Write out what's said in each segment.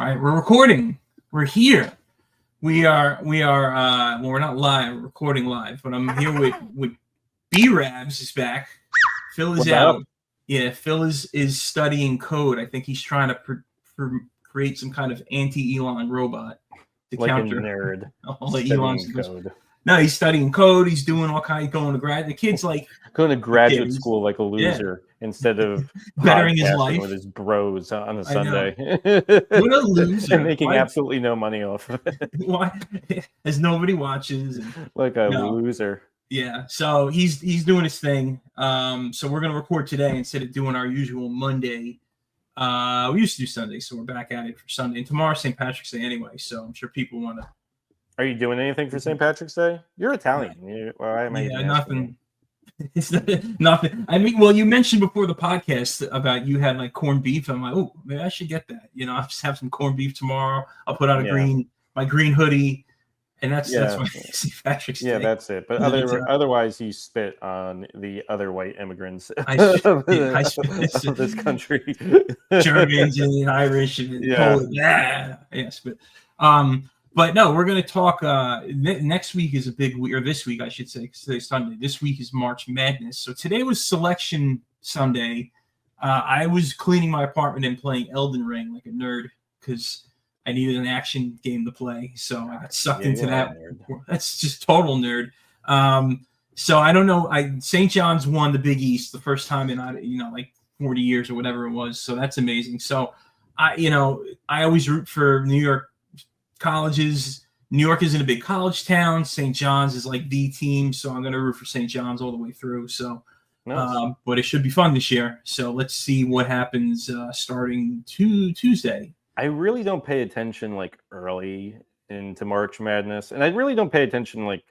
right, we're recording. We're here. We are. Well, we're not live. We're recording live, but I'm here with B-Rabs is back. Phill is out. Yeah, Phill is studying code. I think he's trying to create some kind of anti-Elon robot to like counter a nerd all the Elon's code. No, he's studying code. He's doing all kinds. Going to grad. The kid's like going to graduate school like a loser instead of bettering his life with his bros on a Sunday. What a loser! And making absolutely no money off of it. Why? As nobody watches. Like a loser. Yeah. So he's doing his thing. So we're gonna record today instead of doing our usual Monday. We used to do Sunday, so we're back at it for Sunday. And tomorrow's St. Patrick's Day anyway, so I'm sure people want to. Are you doing anything for St. Patrick's Day? You're Italian. Nothing. It's nothing. I mean, well, you mentioned before the podcast about you had like corned beef. I'm like, oh, maybe I should get that. I'll just have some corned beef tomorrow. I'll put on my green hoodie, and that's my St. Patrick's Day. Yeah, that's it. But otherwise, you spit on the other white immigrants of this country, Germans and Irish and Polish. Yes, but no, we're going to talk. Next week is a big week, or this week, I should say, because today's Sunday. This week is March Madness. So today was Selection Sunday. I was cleaning my apartment and playing Elden Ring like a nerd because I needed an action game to play. So I got sucked into that. That's just total nerd. So I don't know. St. John's won the Big East the first time in like 40 years or whatever it was. So that's amazing. So I always root for New York colleges. New York isn't a big college town. St. John's is like the team, so I'm going to root for St. John's all the way through. So, nice. But it should be fun this year. So let's see what happens starting Tuesday. I really don't pay attention like early into March Madness, and I really don't pay attention like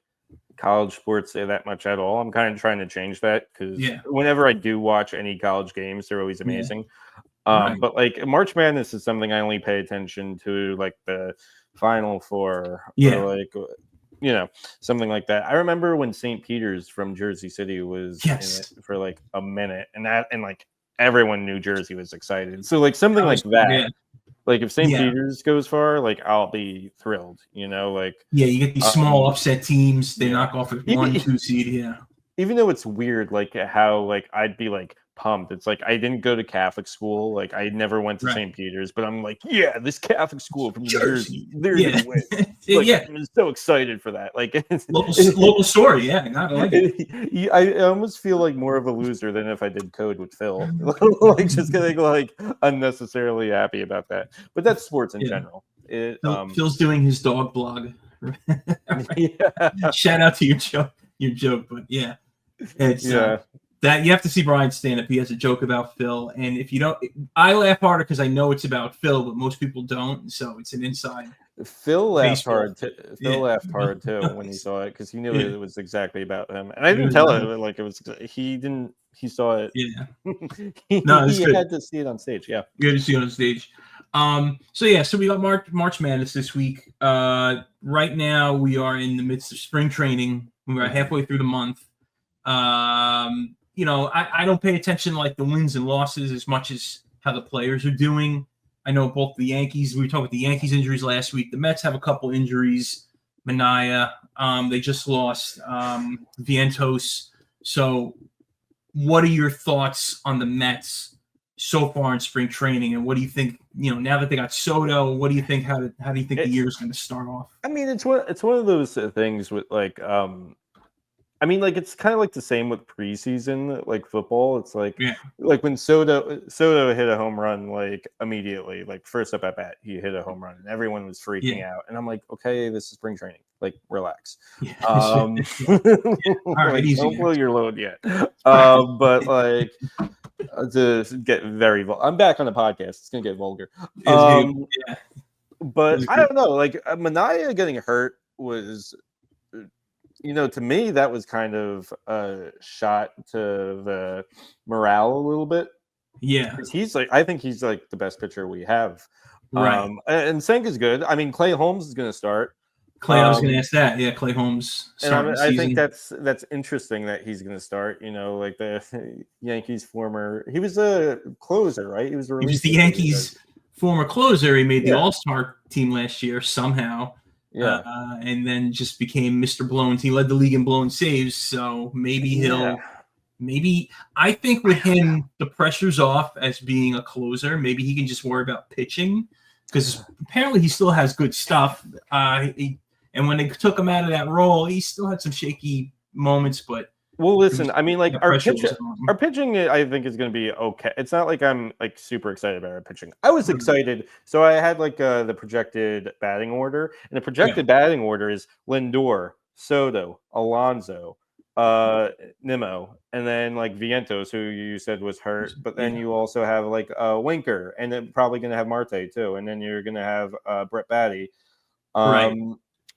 college sports that much at all. I'm kind of trying to change that because whenever I do watch any college games, they're always amazing. Right. But like March Madness is something I only pay attention to like the Final Four, or like something like that. I remember when St. Peter's from Jersey City was in it for like a minute, and like everyone knew Jersey was excited. So like something like that, like if St. Peter's goes far, like I'll be thrilled. You get these small upset teams. They knock off a 1-2 seed. Even though it's weird, like how like I'd be like pumped. It's like I didn't go to Catholic school. Like I never went to St. Peter's, but I'm like, this Catholic school from New Jersey, they're gonna win. Like, I'm so excited for that. Like local story, not like it. I almost feel like more of a loser than if I did code with Phill. Like just getting like unnecessarily happy about that. But that's sports in general. Phil's doing his dog blog. Shout out to your joke, but it's that you have to see Brian's stand-up. He has a joke about Phill, and if you don't, I laugh harder because I know it's about Phill, but most people don't, so it's an inside. Phil laughed hard. Phil laughed hard too when he saw it because he knew it was exactly about him, and I didn't tell him like it was. He didn't. He saw it. He had to see it on stage. You had to see it on stage. So we got March Madness this week. Right now we are in the midst of spring training. We are halfway through the month. I don't pay attention like the wins and losses as much as how the players are doing. I know both the Yankees, we were talking about the Yankees injuries last week. The Mets have a couple injuries. Mania, they just lost Vientos. So what are your thoughts on the Mets so far in spring training? And what do you think, now that they got Soto, what do you think, how do you think the year is going to start off? I mean, it's one of those things with like, like it's kind of like the same with preseason, like football. It's like like when Soto hit a home run, like immediately, like first up at bat, he hit a home run, and everyone was freaking out. And I'm like, okay, this is spring training. Like, relax. All right, easy. Don't blow your load yet. But like to get very, I'm back on the podcast. It's gonna get vulgar. But I don't know. Like Mania getting hurt was. To me, that was kind of a shot to the morale a little bit. Yeah. I think he's like the best pitcher we have. Right. And Senga's good. I mean, Clay Holmes is going to start. I was going to ask that. Yeah, Clay Holmes. And I think that's interesting that he's going to start. Like the Yankees he was a closer, right? He was the Yankees former closer. He made the All-Star team last year somehow. Yeah. And then just became Mr. Blown. He led the league in blown saves. So maybe I think with him, the pressure's off as being a closer. Maybe he can just worry about pitching because apparently he still has good stuff. And when they took him out of that role, he still had some shaky moments, but. Well, listen, I mean, like our pitching, I think is going to be okay. It's not like I'm like super excited about our pitching. I was excited, so I had like the projected batting order, and the projected batting order is Lindor, Soto, Alonso, Nimmo, and then like Vientos, who you said was hurt, but then you also have like Winker, and then probably going to have Marte too, and then you're going to have Brett Batty.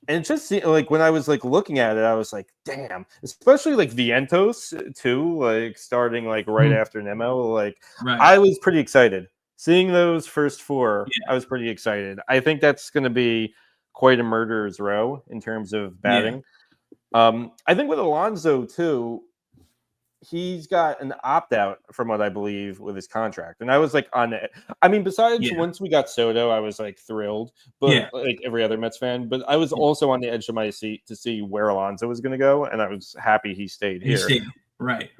And it just like when I was like looking at it, I was like, damn, especially like Vientos too, like starting like right after Nimmo. Like I was pretty excited. Seeing those first four, I was pretty excited. I think that's gonna be quite a murderer's row in terms of batting. I think with Alonso too, he's got an opt-out from what I believe with his contract. And I was like on it. I mean, besides once we got Soto, I was like thrilled, but like every other Mets fan, but I was also on the edge of my seat to see where Alonso was going to go. And I was happy he stayed here. Right.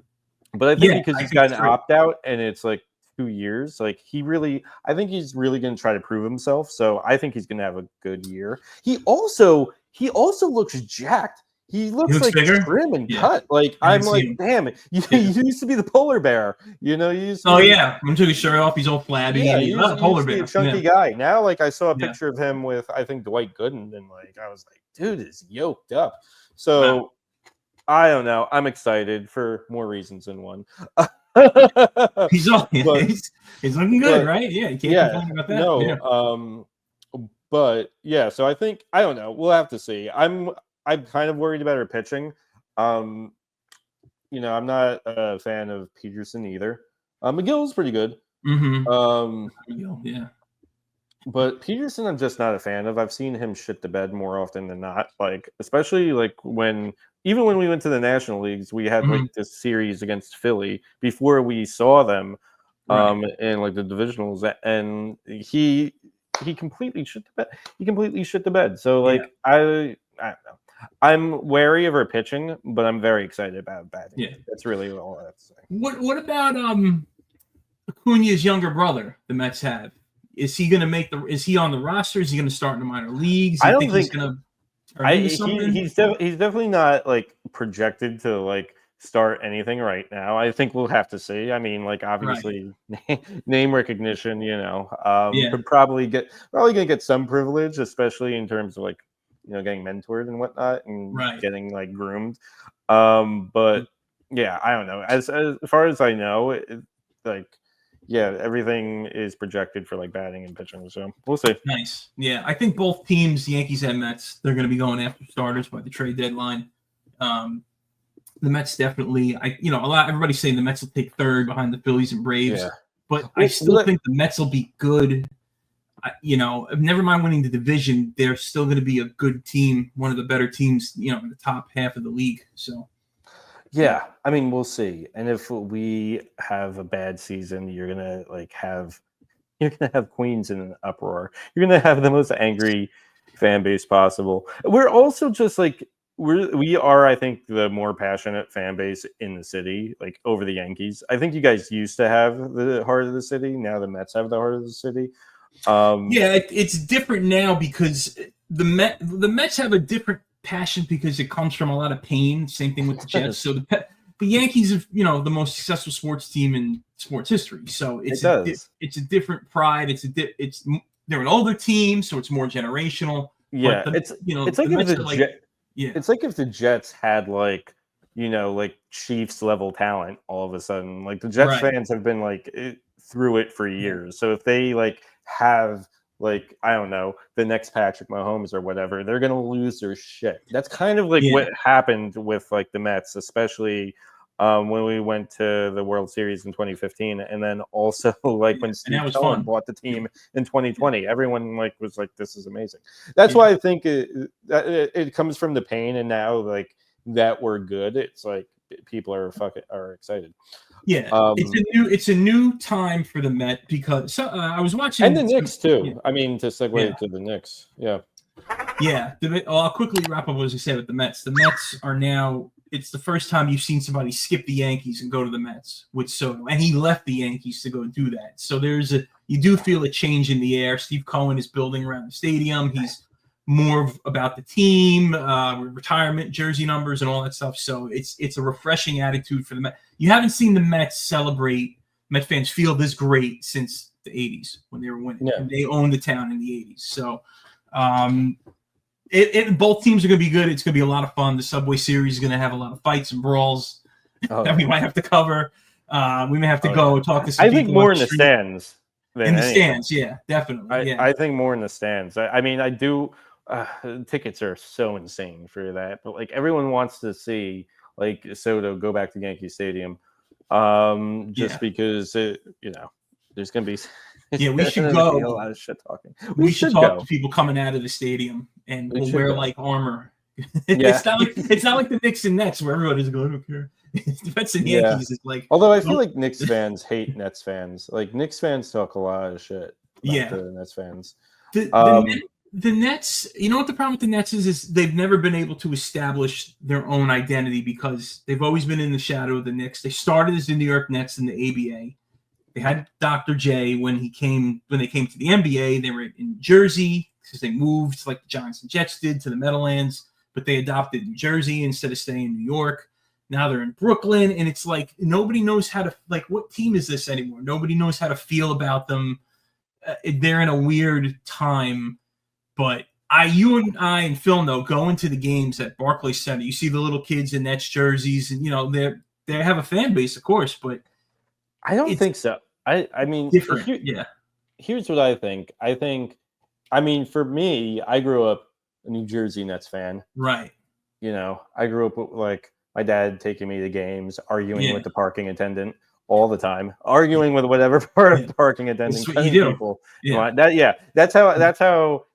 But I think because he's got an opt-out and it's like 2 years, like I think he's really going to try to prove himself. So I think he's going to have a good year. He also looks jacked. He looks like bigger? Trim and cut. Like I'm like, damn it! You used to be the polar bear. You know, you used to when he took his shirt off, he's all flabby. Yeah, he's a polar bear, a chunky guy. Now, like I saw a picture of him with I think Dwight Gooden, and like I was like, dude is yoked up. So I don't know. I'm excited for more reasons than one. He's looking good, right? Yeah, you can't complain about that. No, but yeah. So I think I don't know. We'll have to see. I'm kind of worried about her pitching. I'm not a fan of Peterson either. McGill's pretty good. But Peterson, I'm just not a fan of. I've seen him shit the bed more often than not. Like, especially like when we went to the National Leagues, we had like this series against Philly before we saw them in like the divisionals, and he completely shit the bed. He completely shit the bed. So like I don't know. I'm wary of her pitching, but I'm very excited about batting. Yeah, that's really all I have to say. What about Acuna's younger brother? The Mets have. Is he going to make Is he on the roster? Is he going to start in the minor leagues? I don't think he's going to. He's definitely not like projected to like start anything right now. I think we'll have to see. I mean, like obviously name recognition. Could probably going to get some privilege, especially in terms of like. Getting mentored and whatnot and getting like groomed. But yeah, I don't know. As far as I know, everything is projected for like batting and pitching. So we'll see. Nice. Yeah, I think both teams, Yankees and Mets, they're going to be going after starters by the trade deadline. The Mets definitely. Everybody's saying the Mets will take third behind the Phillies and Braves, but I still think the Mets will be good. Never mind winning the division, they're still going to be a good team, one of the better teams, in the top half of the league. So, yeah, I mean, we'll see. And if we have a bad season, you're gonna have Queens in an uproar. You're gonna have the most angry fan base possible. We're also just like we are, I think, the more passionate fan base in the city, like over the Yankees. I think you guys used to have the heart of the city. Now the Mets have the heart of the city. It's different now because the Mets have a different passion because it comes from a lot of pain. Same thing with the Jets. So the Yankees are the most successful sports team in sports history. So it's a different pride. They're an older team, so it's more generational. Yeah, it's like if the Jets had like Chiefs level talent all of a sudden. Like the Jets fans have been like through it for years. So if they like have like I don't know the next Patrick Mahomes or whatever, they're gonna lose their shit. That's kind of like what happened with like the Mets, especially when we went to the World Series in 2015, and then also like when Steve Cohen bought the team in 2020, everyone like was like, "This is amazing." That's why I think it comes from the pain, and now like that we're good. It's like people are excited. Yeah, it's a new time for the Met because I was watching and the Knicks too. Yeah. I mean, to segue to the Knicks, yeah. I'll quickly wrap up what I said with the Mets. The Mets are now. It's the first time you've seen somebody skip the Yankees and go to the Mets with Soto, and he left the Yankees to go do that. So you do feel a change in the air. Steve Cohen is building around the stadium. He's more about the team, retirement jersey numbers, and all that stuff. So it's a refreshing attitude for the Mets. You haven't seen the Mets celebrate. Met fans feel this great since the '80s when they were winning. Yeah. And they owned the town in the '80s. So. Both teams are going to be good. It's going to be a lot of fun. The Subway Series is going to have a lot of fights and brawls that we might have to cover. We may have to go talk to some people. I think more in the stands. In the stands, yeah, definitely. I think more in the stands. I mean, I do. Tickets are so insane for that, but like everyone wants to see like Soto go back to Yankee Stadium, because there's going to be. Yeah, we should go. A lot of shit talking. We should talk to people coming out of the stadium, and we'll wear like armor. It's not like the Knicks and Nets where everybody's going, I don't care. The Mets and Yankees is like. Although I feel like Knicks fans hate Nets fans. Like Knicks fans talk a lot of shit. The Nets fans. The Nets. You know what the problem with the Nets is they've never been able to establish their own identity because they've always been in the shadow of the Knicks. They started as the New York Nets in the ABA. They had Dr. J when they came to the NBA. They were in Jersey because they moved like the Giants and Jets did to the Meadowlands, but they adopted New Jersey instead of staying in New York. Now they're in Brooklyn, and it's like nobody knows how to what team is this anymore? Nobody knows how to feel about them. They're in a weird time, but you and I and Phill know going to the games at Barclays Center. You see the little kids in Nets jerseys, and they have a fan base, of course, but I don't think so. I mean, here's what I think. I mean, for me, I grew up a New Jersey Nets fan. Right. I grew up with like my dad taking me to games, arguing with the parking attendant all the time, arguing with whatever part of the parking attendant. That's what you do. People.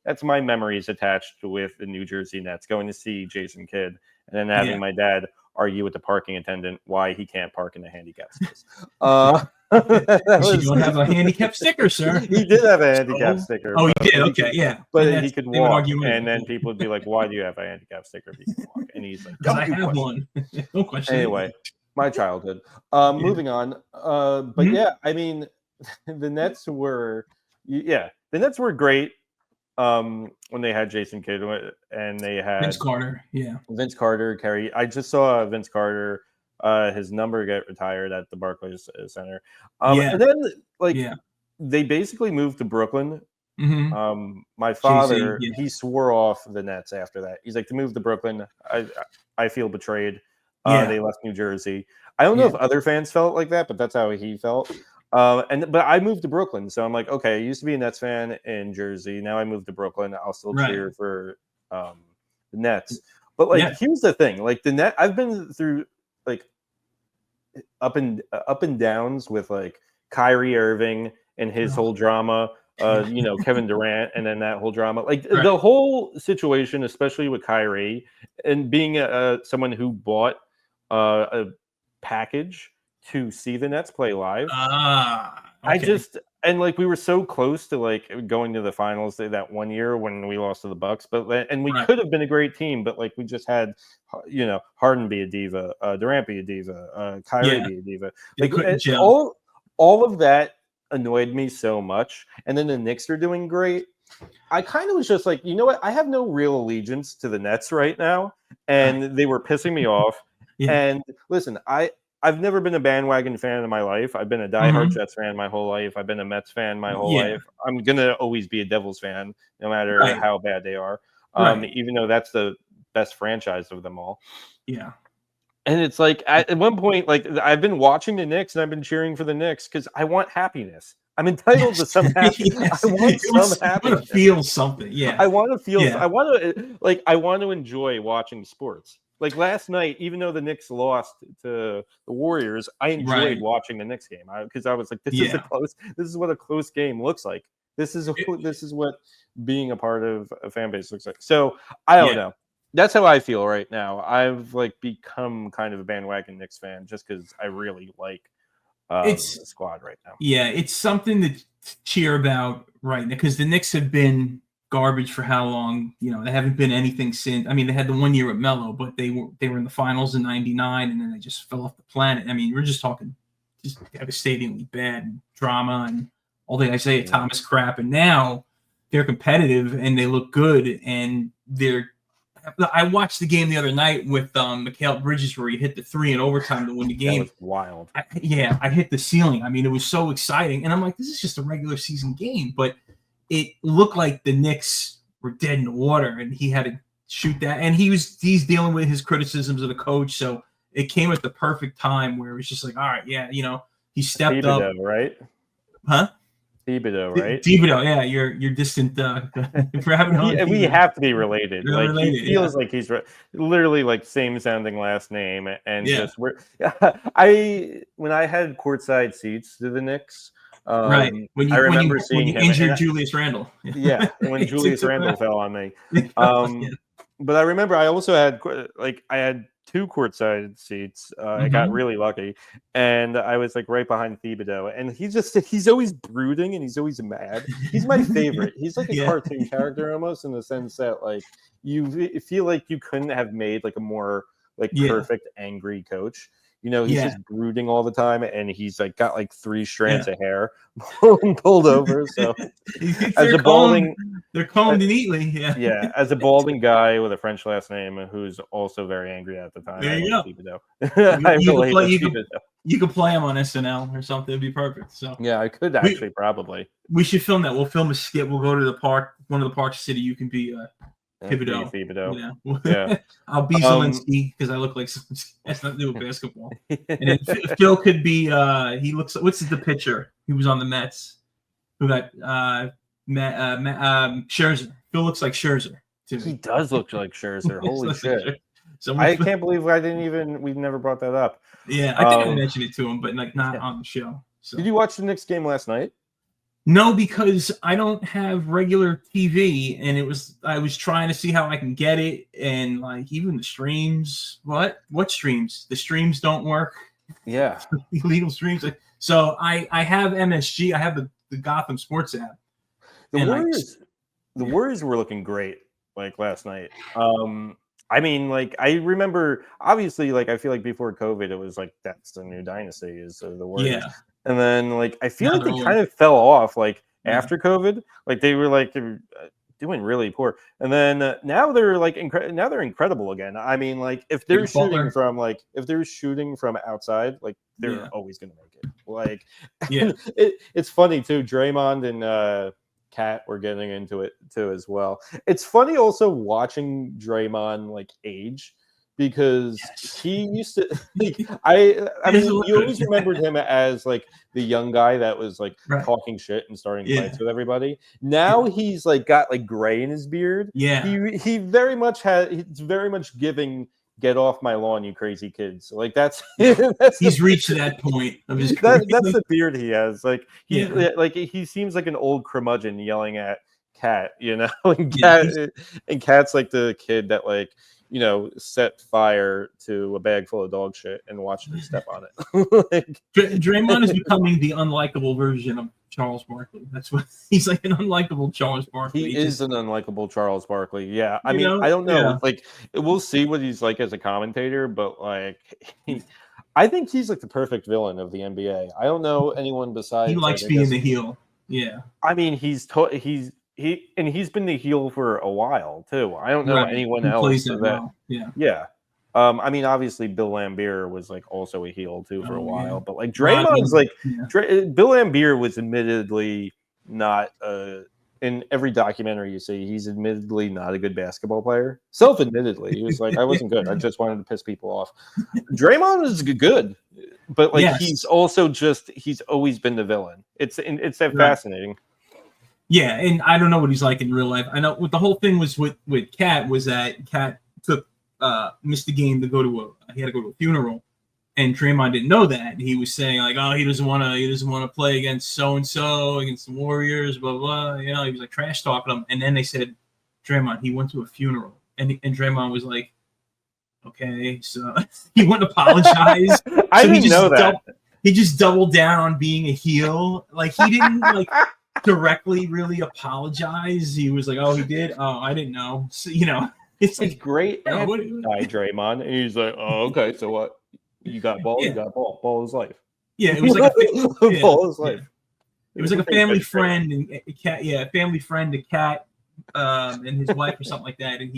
That's my memories attached with the New Jersey Nets, going to see Jason Kidd and then having my dad argue with the parking attendant why he can't park in the handicap space. You don't have a handicap sticker, sir. He did have a handicap sticker. Oh, he did? Okay, yeah. But he could walk, and then people would be like, why do you have a handicap sticker if you can walk? And he's like, I have one. No question. Anyway, my childhood. Moving on. But I mean, the Nets were great when they had Jason Kidd and they had Vince Carter. Yeah. Vince Carter carry. I just saw Vince Carter his number get retired at the Barclays Center. And then they basically moved to Brooklyn. Mm-hmm. My father, he swore off the Nets after that. He's like, to move to Brooklyn, I feel betrayed. They left New Jersey. I don't know if other fans felt like that, but that's how he felt. But I moved to Brooklyn, so I'm like, okay, I used to be a Nets fan in Jersey. Now I moved to Brooklyn. I'll still cheer for the Nets. But here's the thing: like the Net, I've been through like up and downs with like Kyrie Irving and his whole drama. Kevin Durant, and then that whole drama, like the whole situation, especially with Kyrie and being someone who bought a package to see the Nets play live. Okay. We were so close to like going to the finals that one year when we lost to the Bucks, and we could have been a great team, but like we just had, Harden be a diva, Durant be a diva, Kyrie be a diva. Like all of that annoyed me so much. And then the Knicks are doing great. I kind of was just like, you know what? I have no real allegiance to the Nets right now, and they were pissing me off. And listen, I've never been a bandwagon fan in my life. I've been a diehard Jets fan my whole life. I've been a Mets fan my whole life. I'm gonna always be a Devils fan, no matter how bad they are. Even though that's the best franchise of them all. Yeah. And it's like at one point, like I've been watching the Knicks and I've been cheering for the Knicks because I want happiness. I'm entitled to some happiness. I want some happiness. I want to feel something. Yeah. I want to feel. I want to enjoy watching sports. Like last night, even though the Knicks lost to the Warriors, I enjoyed watching the Knicks game because I was like, "This is a close. This is what a close game looks like. This is what being a part of a fan base looks like." So I don't know. That's how I feel right now. I've like become kind of a bandwagon Knicks fan just because I really like squad right now. Yeah, it's something to cheer about right now because the Knicks have been garbage for how long? They haven't been anything since. I mean, they had the 1 year at Melo, but they were in the finals in '99, and then they just fell off the planet. I mean, we're just talking just devastatingly bad drama and all the Isaiah Thomas crap, and now they're competitive and they look good, and I watched the game the other night with Mikal Bridges where he hit the 3 in overtime to win the game. That was wild. I hit the ceiling. I mean, it was so exciting, and I'm like, this is just a regular season game, but it looked like the Knicks were dead in the water, and he had to shoot that. And he's dealing with his criticisms of the coach, so it came at the perfect time where it was just like, all right, he stepped up, right? Huh? Thibodeau, right? Thibodeau, yeah, you're distant. For having we have to be related. They're related, he feels like he's literally like same sounding last name, and just when I had courtside seats to the Knicks. Right. I remember seeing him injured Julius Randle. Yeah, when Julius Randle fell on me. But I remember I also had I had 2 courtside seats. I got really lucky, and I was like right behind Thibodeau, and he's always brooding and he's always mad. He's my favorite. He's like a cartoon character almost, in the sense that like you feel like you couldn't have made like a more perfect angry coach. He's just brooding all the time, and he's like got like 3 strands of hair pulled over. So they're combed neatly. Yeah. As a balding guy with a French last name who's also very angry at the time. There you go. You could play him on SNL or something. It'd be perfect. So yeah, I could actually probably. We should film that. We'll film a skit. We'll go to the park, one of the parks of the city. You can be Thibodeau. Yeah. I'll be Zelensky because I look like that's nothing to do with basketball. And then Phill could be he looks. What's the pitcher? He was on the Mets. Who got Scherzer. Phill looks like Scherzer too. He does look like Scherzer. Holy shit! So I can't believe we never brought that up. Yeah, I think I mentioned it to him, but like not on the show. So. Did you watch the Knicks game last night? No, because I don't have regular TV, and I was trying to see how I can get it, and like even the streams. What streams? The streams don't work. Yeah, illegal streams. So I have MSG. I have the Gotham Sports app. The Warriors were looking great like last night. I mean, like I remember, obviously, like I feel like before COVID, it was like that's the new dynasty is the Warriors. Yeah. And then, like, I feel like they kind of fell off, like, after COVID. Like, they were, like, doing really poor. And then now they're, like, now they're incredible again. I mean, like, if they're shooting from outside, like, they're always going to make it. Like, it's funny, too. Draymond and Kat were getting into it, too, as well. It's funny also watching Draymond, like, age. Because he used to, I mean, you always remembered him as like the young guy that was like talking shit and starting fights with everybody. Now he's like got like gray in his beard. Yeah, he very much it's very much giving "get off my lawn, you crazy kids." Like that's he's reached that point of his career. That's the beard he has. Like he seems like an old curmudgeon yelling at Kat, and Kat's like the kid that like. Set fire to a bag full of dog shit and watch them step on it. Draymond is becoming the unlikable version of Charles Barkley. That's what he's like, an unlikable Charles Barkley. He is an unlikable Charles Barkley. Yeah. I mean, I don't know. Yeah. Like, we'll see what he's like as a commentator, but like, I think he's like the perfect villain of the NBA. I don't know anyone besides. He likes being the heel. Yeah. I mean, he's been the heel for a while too. I don't know anyone else that. Well. Yeah. I mean, obviously, Bill Laimbeer was like also a heel too for a while, but like Draymond's like Bill Laimbeer was admittedly not. In every documentary you see, he's admittedly not a good basketball player. Self-admittedly, he was like, I wasn't good. I just wanted to piss people off. Draymond is good, but like he's also he's always been the villain. It's fascinating. Yeah, and I don't know what he's like in real life. I know what the whole thing was with Kat was that Kat missed the game to go to he had to go to a funeral, and Draymond didn't know that. He was saying like, oh, he doesn't want to play against so and so against the Warriors, blah blah. He was like trash talking him, and then they said, Draymond, he went to a funeral, and Draymond was like, okay, so he wouldn't apologize. I didn't know that. he just doubled down on being a heel. Like he didn't like directly really apologize. He was like, "Oh, he did. Oh, I didn't know." So, it's like great guy, Draymond. And he's like, "Oh, okay. So what? You got ball. You got ball. Ball is life." Yeah, it was like ball is life. It was like a family friend and a cat. Yeah, a family friend, a cat, and his wife or something like that. And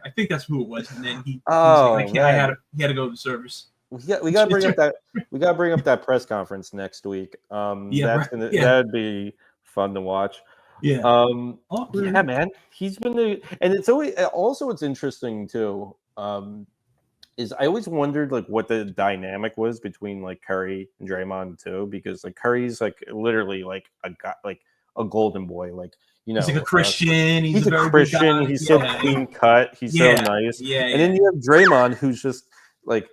I think that's who it was. And then he was like, he had to go to the service. We got to bring up that. We got to bring up that press conference next week. That'd be fun to watch. Yeah. Yeah, man. He's been and it's always also what's interesting too. Is I always wondered like what the dynamic was between like Curry and Draymond too, because like Curry's like literally like a guy, like a golden boy, like he's like a Christian. He's a Christian. He's so clean cut. He's so nice. Yeah. And then you have Draymond, who's just like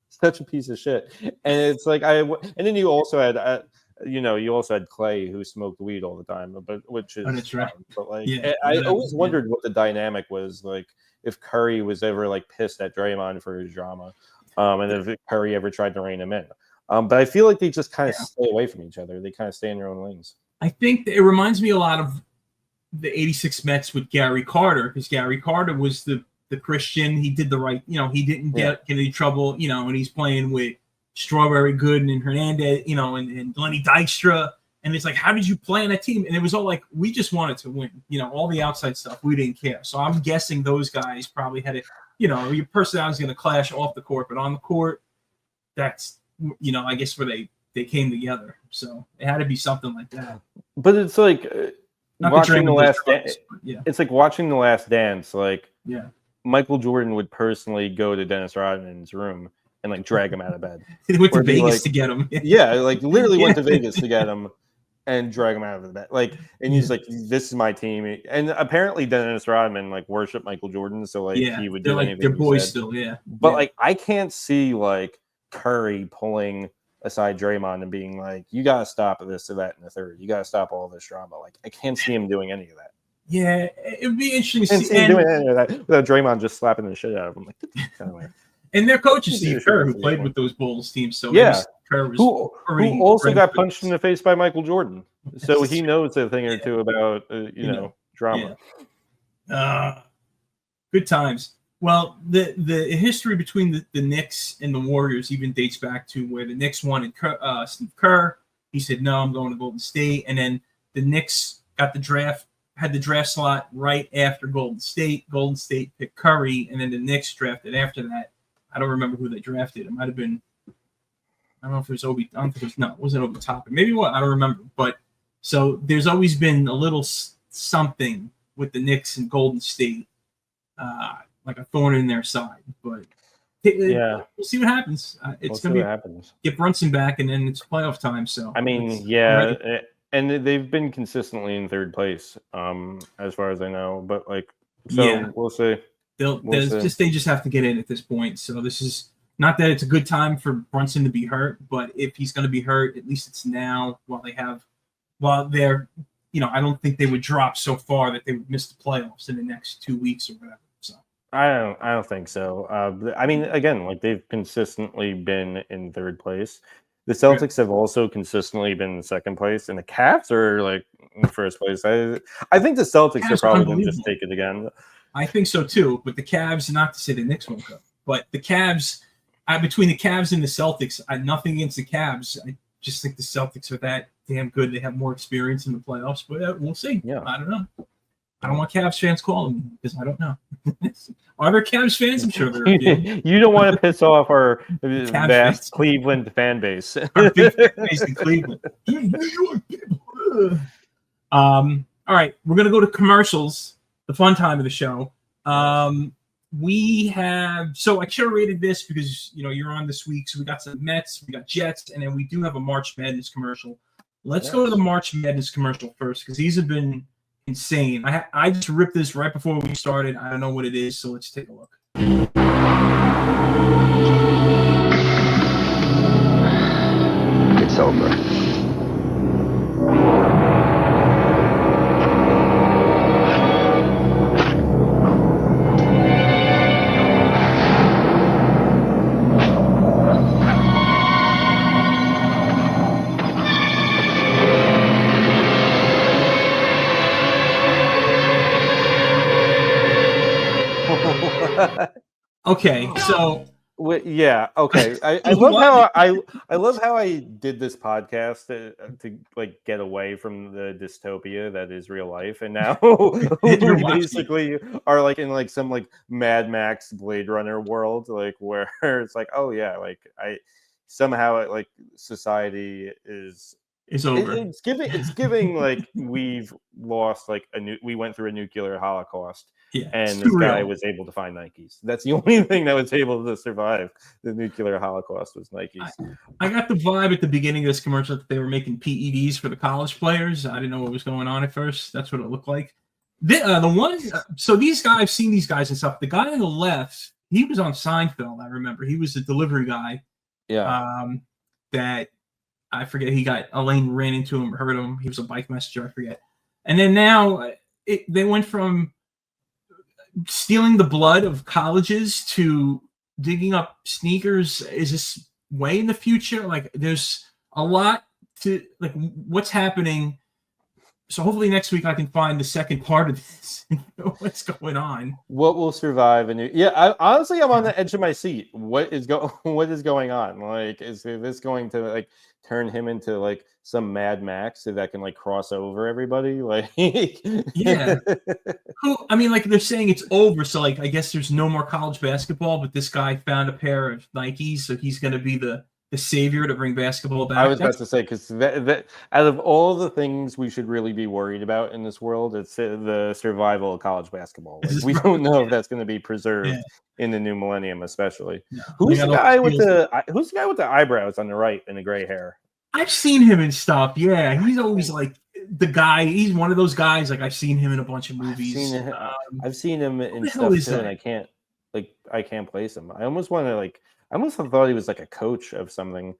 such a piece of shit. And it's like and then you also had Clay, who smoked weed all the time, which is that's right. But like I always wondered what the dynamic was like. If Curry was ever like pissed at Draymond for his drama, and if Curry ever tried to rein him in, but I feel like they just kind of stay away from each other. They kind of stay in their own lanes. I think it reminds me a lot of the '86 Mets with Gary Carter, because Gary Carter was the Christian. He did the right, he didn't get any trouble, and he's playing with Strawberry Gooden and Hernandez, and Lenny Dykstra. And it's like, how did you play on a team? And it was all like, we just wanted to win. All the outside stuff, we didn't care. So I'm guessing those guys probably had it, your personality is going to clash off the court. But on the court, that's, I guess where they came together. So it had to be something like that. But it's like watching The Last Dance. It's like watching The Last Dance. Like, Michael Jordan would personally go to Dennis Rodman's room and like drag him out of bed. He went to Vegas to get him. Like literally went to Vegas to get him. And drag him out of the bed, and he's like, "This is my team." And apparently, Dennis Rodman like worshiped Michael Jordan, so like he would do anything. They're boys still, But like, I can't see like Curry pulling aside Draymond and being like, "You gotta stop this or that in the third. You gotta stop all this drama." Like, I can't see him doing any of that. Yeah, it would be interesting to see him doing any of that without Draymond just slapping the shit out of him. Like, anyway. And their coach is Steve Kerr, who played with those Bulls teams. So Kerr was who also got punched in the face by Michael Jordan. So he knows a thing or two about drama. Good times. Well, the history between the Knicks and the Warriors even dates back to where the Knicks wanted Steve Kerr. He said, "No, I'm going to Golden State." And then the Knicks had the draft slot right after Golden State. Golden State picked Curry, and then the Knicks drafted after that. I don't remember who they drafted. It might have been, I don't know if it was Obi. I don't think it was. No, it wasn't Obi Toppin. Maybe what? I don't remember. But so there's always been a little something with the Knicks and Golden State, like a thorn in their side. But we'll see what happens. It's going to get Brunson back, and then it's playoff time. So I mean, and they've been consistently in third place, as far as I know. But we'll see. They just have to get in at this point. So this is not that it's a good time for Brunson to be hurt, but if he's going to be hurt, at least it's now while they're, I don't think they would drop so far that they would miss the playoffs in the next 2 weeks or whatever. So I don't think so. I mean, again, like they've consistently been in third place. The Celtics have also consistently been in second place, and the Cavs are like in first place. I think the Celtics are probably going to just take it again. I think so too, but the Cavs, not to say the Knicks won't go, but the Cavs, between the Cavs and the Celtics, nothing against the Cavs. I just think the Celtics are that damn good. They have more experience in the playoffs, but we'll see. Yeah. I don't know. I don't want Cavs fans calling me because I don't know. Are there Cavs fans? I'm sure there are. You don't want to piss off our vast Cleveland fan base. Our big fan base in Cleveland. New York people. All right, we're going to go to commercials. The fun time of the show. We have, so I curated this because, you're on this week. So we got some Mets, we got Jets, and then we do have a March Madness commercial. Let's go to the March Madness commercial first because these have been insane. I just ripped this right before we started. I don't know what it is, so let's take a look. It's over. Okay, so yeah, okay. I love how I love how I did this podcast to like get away from the dystopia that is real life, and now we basically are like in like some like Mad Max Blade Runner world, like where it's like, oh yeah, like somehow like society is over. It's giving like we've lost like we went through a nuclear holocaust. Yeah, and this guy was able to find Nikes. That's the only thing that was able to survive the nuclear holocaust was Nikes. I got the vibe at the beginning of this commercial that they were making PEDs for the college players. I didn't know what was going on at first. That's what it looked like. So these guys, I've seen these guys and stuff. The guy on the left, he was on Seinfeld. I remember he was the delivery guy. Yeah. That I forget. Elaine ran into him, hurt him. He was a bike messenger. I forget. And then now they went from stealing the blood of colleges to digging up sneakers. Is this way in the future? Like, there's a lot to like what's happening. So hopefully next week I can find the second part of this and know what's going on. What will survive? Honestly, I'm on the edge of my seat. What is going on? Like, is this going to like turn him into like some Mad Max so that can like cross over everybody? Like, yeah. I mean, like they're saying it's over, so like I guess there's no more college basketball. But this guy found a pair of Nikes, so he's going to be the savior to bring basketball back. I was about to say, because that out of all the things we should really be worried about in this world, it's the survival of college basketball. Like, we don't know if that's going to be preserved in the new millennium, especially. No. Who's the guy with the eyebrows on the right and the gray hair? I've seen him in stuff. Yeah, he's always like the guy. He's one of those guys. Like I've seen him in a bunch of movies. I've seen him in stuff too, and I can't place him. I almost want to like. I almost thought he was like a coach of something.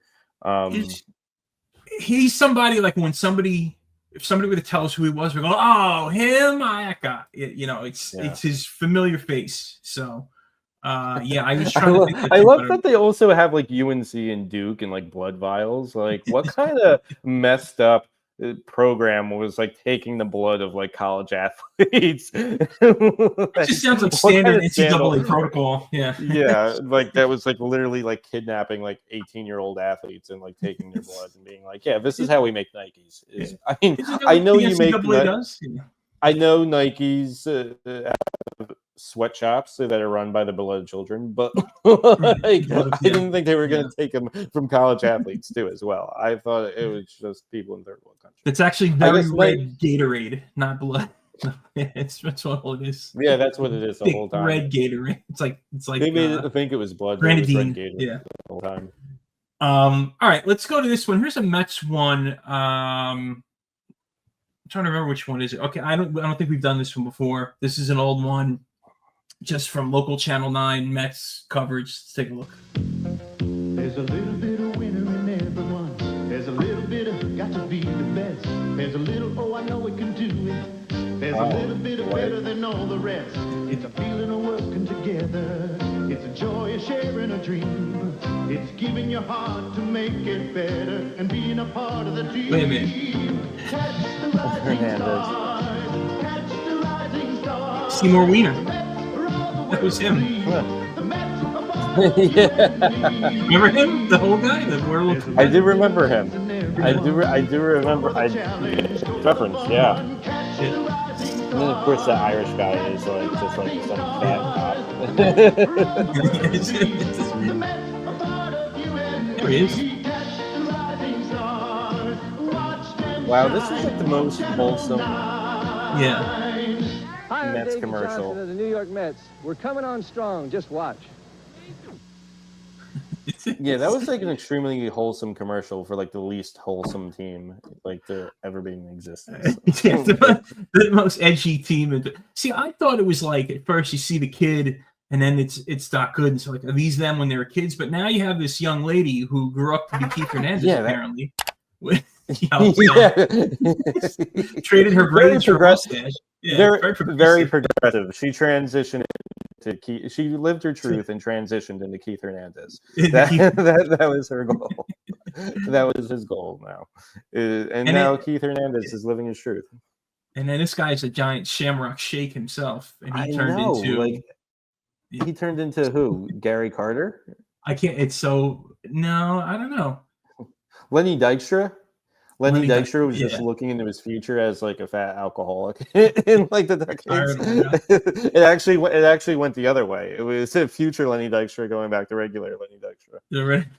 He's somebody like if somebody were to tell us who he was, we go, "Oh, him, that guy." It's his familiar face. So, I was trying to think. I love that they also have like UNC and Duke and like blood vials. Like, what kind of messed up program was like taking the blood of like college athletes? It just sounds like standard NCAA protocol. Yeah, like that was like literally like kidnapping like 18-year-old athletes and like taking their blood and being like, yeah, this is how we make Nikes. I mean, I know you make. I know Nikes have sweatshops that are run by the beloved children, but like, I didn't think they were going to take them from college athletes too as well. I thought it was just people in third world countries. It's actually very red Gatorade, not blood. That's what it is. Yeah, that's what it is the whole time. Red Gatorade. It's like they made it think it was blood. Grenadine. It was red Gatorade the whole time. All right, let's go to this one. Here's a Mets one. I'm trying to remember which one is it. Okay, I don't think we've done this one before. This is an old one, just from local Channel 9 Mets coverage. Let's take a look. There's a little bit of winner in everyone. There's a little bit of got to be the best. There's a little, I know we can do it. There's a little bit of better than all the rest. It's a feeling of working together. It's a joy of sharing a dream. It's giving your heart to make it better and being a part of the team. Wait a minute. Catch the rising star. Catch the rising star. Seymour Wiener. That was him. Remember him? The whole guy? I do remember him. I do remember. Reference, yeah. And then of course the Irish guy is like just like some fat cop. There he is. Wow, this is like the most wholesome Mets commercial. The New York Mets. We're coming on strong. Just watch. Yeah, that was like an extremely wholesome commercial for like the least wholesome team like to ever be in existence. Yeah, the most edgy team. See, I thought it was like at first you see the kid and then it's not good. And so like, are these them when they were kids? But now you have this young lady who grew up to be Keith Hernandez apparently. Traded her braids for mustache. Yeah, very progressive. She transitioned to Keith. She lived her truth and transitioned into Keith Hernandez. That was her goal. That was his goal now. And now Keith Hernandez is living his truth. And then this guy's a giant Shamrock Shake himself, and he turned into like He turned into who? Gary Carter? I can't. It's so no. I don't know. Lenny Dykstra. Lenny Dykstra was just looking into his future as like a fat alcoholic in like the decades. It actually went the other way. It was a future Lenny Dykstra going back to regular Lenny Dykstra. The regular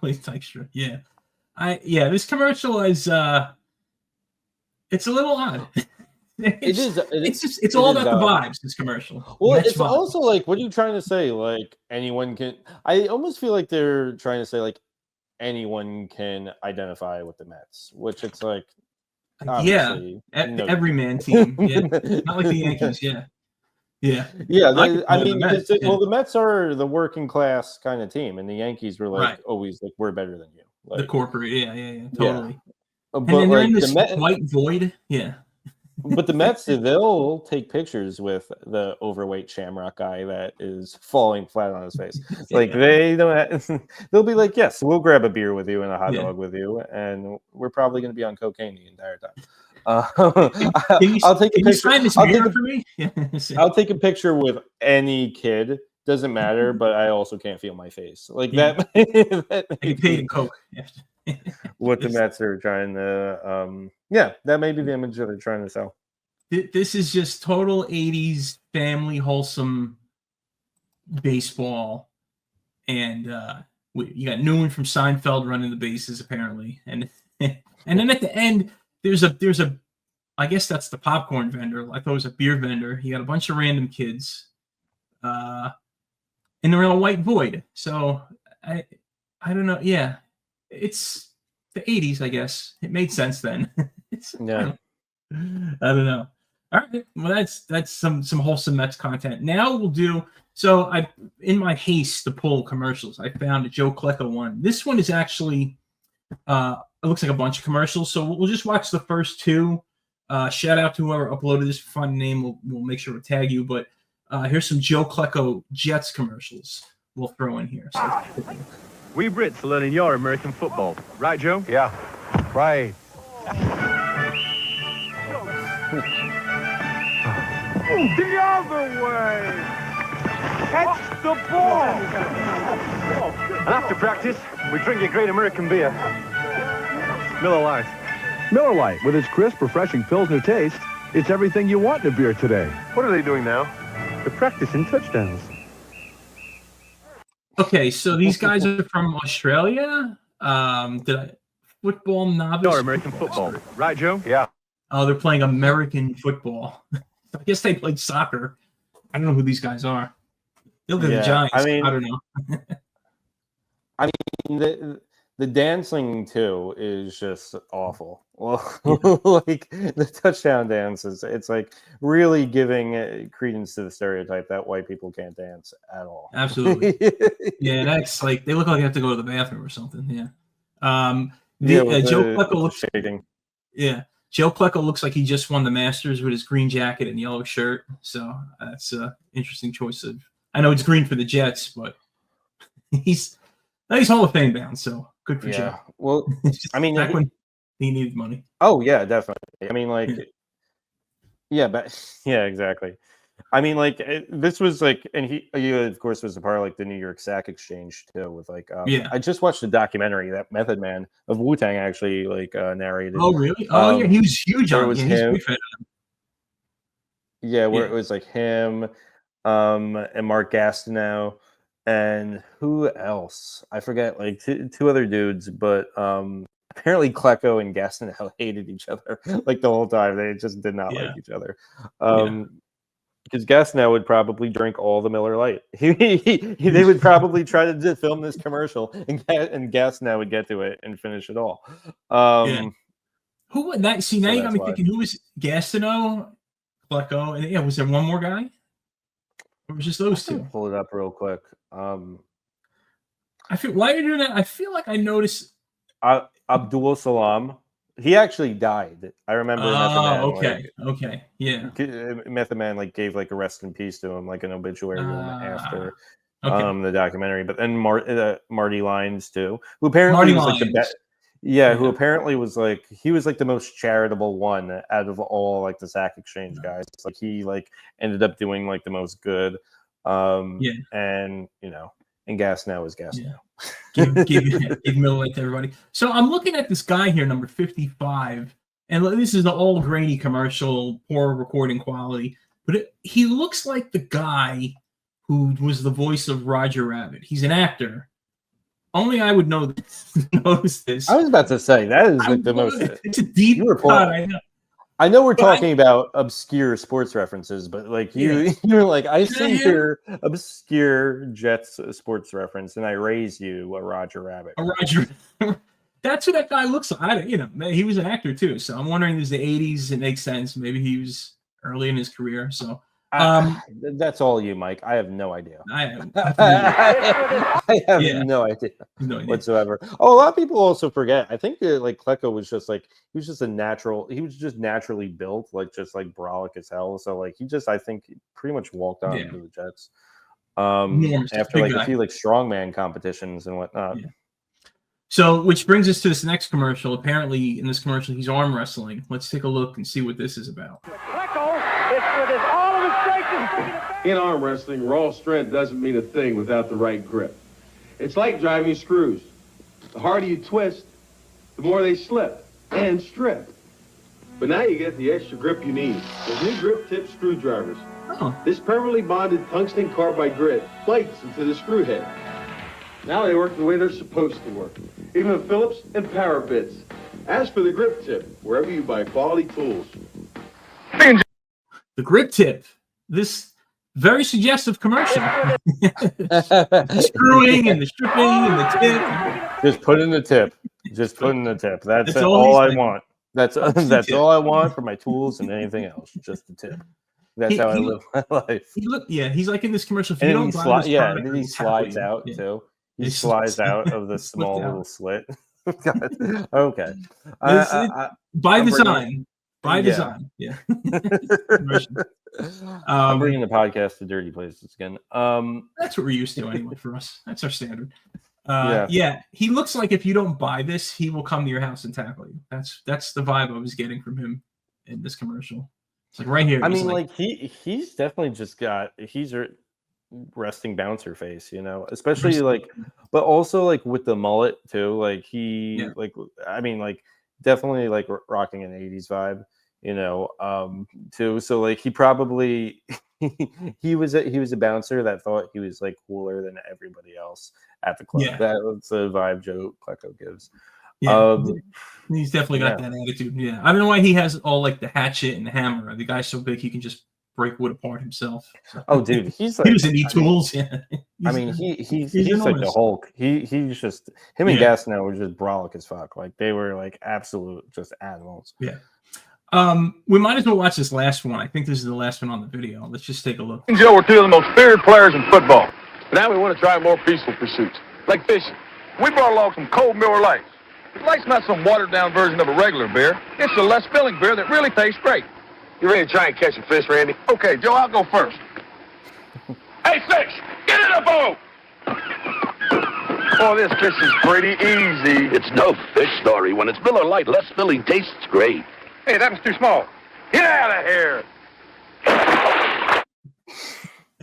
Dykstra. Yeah. This commercial is it's a little odd. It's all about the vibes, this commercial. Well, it's also like, what are you trying to say? Like, anyone can. I almost feel like they're trying to say like anyone can identify with the Mets, which it's like, every man team. Yeah. Not like the Yankees. Yeah. The Mets are the working class kind of team, and the Yankees were like always like, we're better than you. Like, the corporate, totally. Yeah. And then they're in this white void. Yeah. But the Mets, they'll take pictures with the overweight Shamrock guy that is falling flat on his face. Like they don't. They'll be like, "Yes, we'll grab a beer with you and a hot dog with you, and we're probably going to be on cocaine the entire time." I'll take a picture. I'll take a picture with any kid. Doesn't matter, but I also can't feel my face. Like that. You paid in coke. What the Mets are trying to, that may be the image that they're trying to sell. This is just total 80s family wholesome baseball, and you got Newman from Seinfeld running the bases apparently, and then at the end there's a I guess that's the popcorn vendor. I thought it was a beer vendor. He got a bunch of random kids, and they're in a white void. So I don't know. Yeah. It's the 80s, I guess. It made sense then. I don't know. All right. Well, that's some wholesome Mets content. Now we'll do. So I, in my haste to pull commercials, I found a Joe Klecko one. This one is actually, it looks like a bunch of commercials. So we'll just watch the first two. Shout out to whoever uploaded this. Fun name. We'll make sure to tag you. But here's some Joe Klecko Jets commercials we'll throw in here. So. We Brits are learning your American football. Right, Joe? Yeah, right. The other way! Catch the ball! And after practice, we drink a great American beer. Miller Lite. Miller Lite, with its crisp, refreshing Pilsner taste, it's everything you want in a beer today. What are they doing now? They're practicing touchdowns. Okay, so these guys are from Australia. Football novice. Your American football. Right, Joe? Yeah. Oh, they're playing American football. I guess they played soccer. I don't know who these guys are. They look like the Giants. I don't know. I mean, the dancing too is just awful. Well, like the touchdown dances, it's like really giving credence to the stereotype that white people can't dance at all. Absolutely. Yeah, that's like they look like they have to go to the bathroom or something. Yeah. Joe Klecko looks shaking. Yeah. Joe Klecko looks like he just won the Masters with his green jacket and yellow shirt. So that's an interesting choice of. I know it's green for the Jets, but he's Hall of Fame bound. So good for Joe. Well, I mean, back when he needed money. Oh yeah, definitely. I mean, like, exactly. I mean, like, this was like, and he of course was a part of like the New York Sack Exchange too. With like, I just watched the documentary that Method Man of Wu-Tang actually like narrated. Oh really? Oh yeah, he was huge on. It was him. Yeah, where it was like him, and Mark Gastineau, and who else? I forget. Like two other dudes, but apparently Klecko and Gastineau hated each other like the whole time. They just did not like each other. Because Gastineau would probably drink all the Miller Lite. They would probably try to film this commercial, and Gastineau would get to it and finish it all. Who would that? See, now you got me thinking. Who was Gastineau, Klecko, and was there one more guy? Or was just those two? Pull it up real quick. I feel while you're doing that, I feel like I noticed Abdul Salam. He actually died. I remember. Okay, yeah. Method Man like gave like a rest in peace to him, like an obituary to him after the documentary. But then Marty Lyons too, who apparently was like the best. Yeah, who apparently was like he was like the most charitable one out of all like the Sack Exchange guys. Like he like ended up doing like the most good. And and gas now is gas now. give Miller Lite to everybody. So I'm looking at this guy here, number 55, and this is the old grainy commercial, poor recording quality, but he looks like the guy who was the voice of Roger Rabbit. He's an actor. Only I would notice this. I was about to say that is like the most. It's a deep cut. I know. I know we're talking about obscure sports references, but like you're like, I see your obscure Jets sports reference, and I raise you a Roger Rabbit. A Roger. That's who that guy looks like. He was an actor too. So I'm wondering, is the '80s? It makes sense. Maybe he was early in his career. So that's all you, Mike. I have no idea. I have no idea whatsoever. Oh, a lot of people also forget. I think like Klecko was just like he was just naturally built, just brolic as hell. So like I think he pretty much walked on to the Jets. After like a few like strongman competitions and whatnot. Yeah. So, which brings us to this next commercial. Apparently, in this commercial, he's arm wrestling. Let's take a look and see what this is about. Klecko is with all of his strength. In arm wrestling, raw strength doesn't mean a thing without the right grip. It's like driving screws. The harder you twist, the more they slip and strip. But now you get the extra grip you need. With new grip tip screwdrivers. Oh. This permanently bonded tungsten carbide grit bites into the screw head. Now they work the way they're supposed to work, even with Phillips and power bits. As for the grip tip, wherever you buy quality tools. The grip tip. This very suggestive commercial. The screwing and the stripping and the tip. Just put in the tip. That's all I want. That's all I want for my tools and anything else. Just the tip. That's how I live my life. He's like in this commercial. And he slides out too. He slides out of the small little slit. Okay. By design. Yeah. I'm bringing the podcast to dirty places again. That's what we're used to anyway for us. That's our standard. He looks like if you don't buy this, he will come to your house and tackle you. That's the vibe I was getting from him in this commercial. It's like right here. I mean, he's definitely just got a resting bouncer face, especially but also like with the mullet too. Like definitely like rocking an 80s vibe, too. So like he probably he was a bouncer that thought he was like cooler than everybody else at the club. Yeah. That was the vibe Joe Klecko gives. Yeah, he's definitely got that attitude. Yeah, I don't know why he has all like the hatchet and the hammer. The guy's so big he can just break wood apart himself. So. Oh, dude, he's like he doesn't need tools. Yeah, he's like the Hulk. He's just him and Gastineau were just brolic as fuck. Like they were like absolute just animals. Yeah. We might as well watch this last one. I think this is the last one on the video. Let's just take a look. Me and Joe were two of the most feared players in football. Now we want to try more peaceful pursuits, like fishing. We brought along some cold Miller Lights. Light's not some watered-down version of a regular beer. It's a less filling beer that really tastes great. You ready to try and catch a fish, Randy? Okay, Joe, I'll go first. Hey, fish, get in the boat! Oh, this fish is pretty easy. It's no fish story. When it's Miller Lite, less filling tastes great. Hey, that was too small. Get out of here!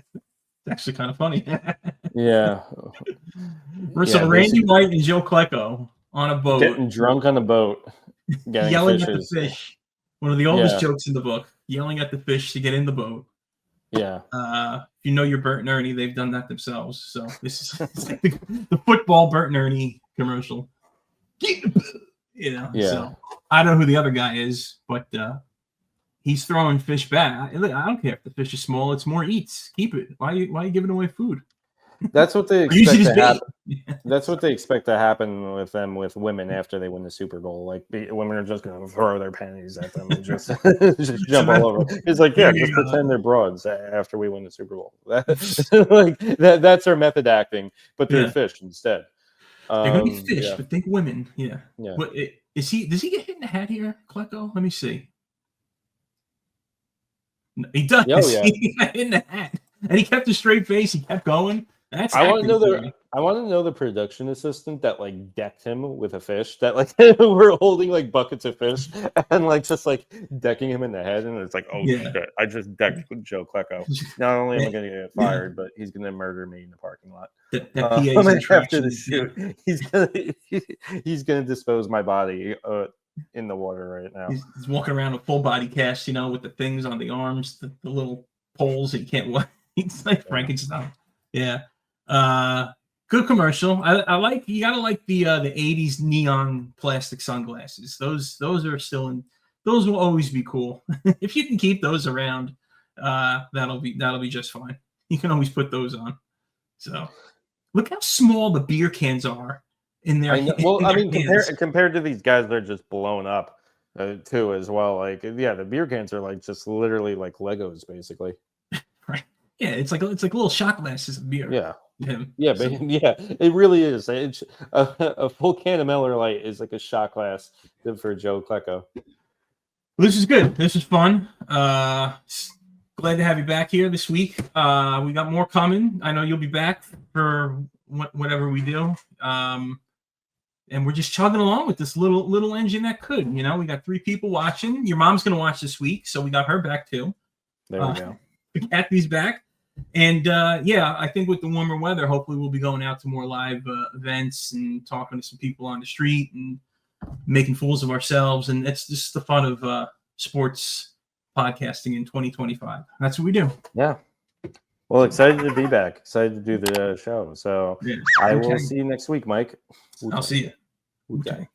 It's actually kind of funny. Yeah. So Randy White and Joe Klecko on a boat. Getting drunk on the boat. Yelling fishes. At the fish. One of the oldest jokes in the book. Yelling at the fish to get in the boat. Yeah. If you know your Bert and Ernie, they've done that themselves. So this is like the football Bert and Ernie commercial. Yeah. So I don't know who the other guy is, but he's throwing fish back. I don't care if the fish is small. It's more eats. Keep it. Why are you giving away food? That's what they expect to happen. That's what they expect to happen with women after they win the Super Bowl. Like women are just going to throw their panties at them and just jump all over. It's like, just pretend they're broads after we win the Super Bowl. That's our method acting, but they're fish instead. They're going to be fish, but think women. Yeah. But does he get hit in the head here, Klecko? Let me see. No, he does. Oh, yeah. He got hit in the head, and he kept a straight face. He kept going. I want to know I want to know the production assistant that like decked him with a fish. That like we're holding like buckets of fish and like just like decking him in the head, and it's like, oh shit, I just decked Joe Klecko. Not only am I going to get fired, but he's going to murder me in the parking lot. After the shoot, he's going to dispose my body in the water right now. He's walking around with full body cast, you know, with the things on the arms, the little poles that you can't watch. He's like Frankenstein. Yeah. Good commercial. I like, you gotta like the 80s neon plastic sunglasses. Those are still in, those will always be cool. If you can keep those around, that'll be just fine. You can always put those on. So look how small the beer cans are in there. Well, I mean, compared to these guys, they're just blown up too as well. Like, yeah, the beer cans are like just literally like Legos, basically. Right. Yeah, it's like little shot glasses of beer. Yeah. Him. Yeah, so. Yeah, it really is. It's, a full can of Miller Lite is like a shot glass for Joe Klecko. This is good. This is fun. Glad to have you back here this week. We got more coming. I know you'll be back for whatever we do. And we're just chugging along with this little engine that could. You know, we got 3 people watching. Your mom's going to watch this week, so we got her back too. There we go. Kathy's back. And yeah, I think with the warmer weather, hopefully we'll be going out to more live events and talking to some people on the street and making fools of ourselves. And that's just the fun of sports podcasting in 2025. That's what we do. Yeah. Well, excited to be back. Excited to do the show. So yeah. I will see you next week, Mike. I'll see you. Okay.